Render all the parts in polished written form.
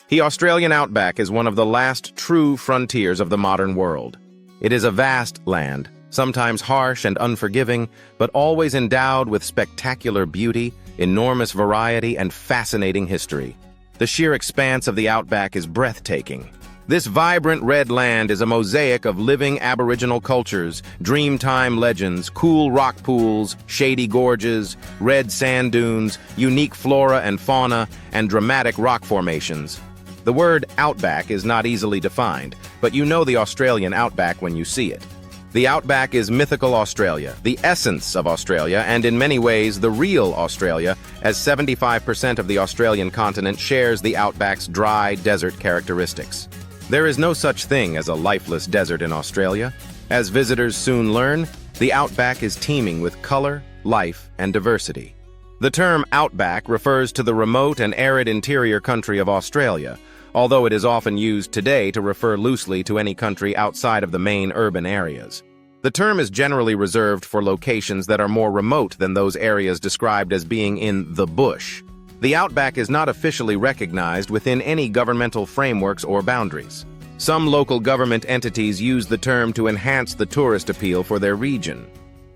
The Australian Outback is one of the last true frontiers of the modern world. It is a vast land, sometimes harsh and unforgiving, but always endowed with spectacular beauty, enormous variety, and fascinating history. The sheer expanse of the outback is breathtaking. This vibrant red land is a mosaic of living aboriginal cultures, dreamtime legends, cool rock pools, shady gorges, red sand dunes, unique flora and fauna, and dramatic rock formations. The word outback is not easily defined, but you know the Australian outback when you see it. The outback is mythical Australia, the essence of Australia, and in many ways the real Australia, as 75% of the Australian continent shares the outback's dry desert characteristics. There is no such thing as a lifeless desert in Australia. As visitors soon learn, the outback is teeming with color, life, and diversity. The term outback refers to the remote and arid interior country of Australia, although it is often used today to refer loosely to any country outside of the main urban areas. The term is generally reserved for locations that are more remote than those areas described as being in the bush. The outback is not officially recognized within any governmental frameworks or boundaries. Some local government entities use the term to enhance the tourist appeal for their region.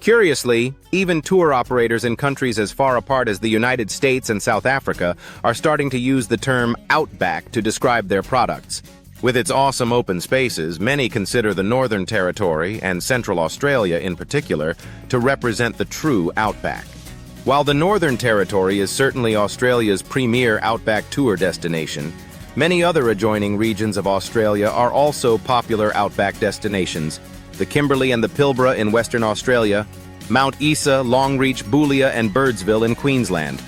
Curiously, even tour operators in countries as far apart as the United States and South Africa are starting to use the term outback to describe their products. With its awesome open spaces, many consider the Northern Territory, and Central Australia in particular, to represent the true outback. While the Northern Territory is certainly Australia's premier outback tour destination, many other adjoining regions of Australia are also popular outback destinations. The Kimberley and the Pilbara in Western Australia, Mount Isa, Longreach, Boolia, and Birdsville in Queensland,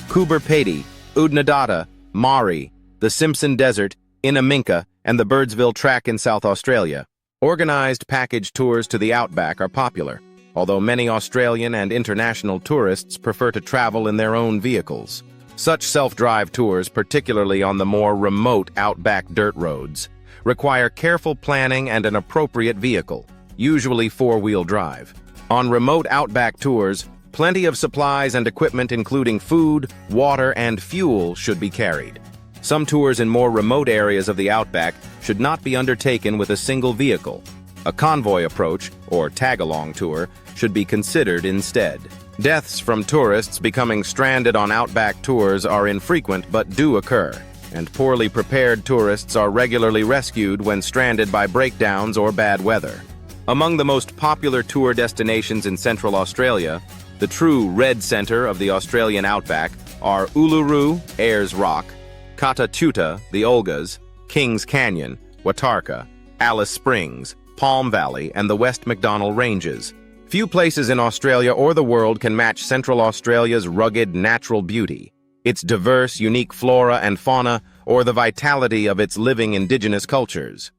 Coober Pedy, Oodnadatta, Maury, the Simpson Desert, Inaminka, and the Birdsville Track in South Australia. Organized package tours to the outback are popular, although many Australian and international tourists prefer to travel in their own vehicles. Such self-drive tours, particularly on the more remote outback dirt roads, require careful planning and an appropriate vehicle, usually four-wheel drive. On remote outback tours, plenty of supplies and equipment including food, water, and fuel should be carried. Some tours in more remote areas of the outback should not be undertaken with a single vehicle. A convoy approach, or tag-along tour, should be considered instead. Deaths from tourists becoming stranded on outback tours are infrequent but do occur, and poorly prepared tourists are regularly rescued when stranded by breakdowns or bad weather. Among the most popular tour destinations in Central Australia, the true red center of the Australian outback are Uluru, Ayers Rock, Kata Tjuta, the Olgas, Kings Canyon, Watarka, Alice Springs, Palm Valley, and the West MacDonnell Ranges. Few places in Australia or the world can match Central Australia's rugged natural beauty, its diverse, unique flora and fauna, or the vitality of its living indigenous cultures.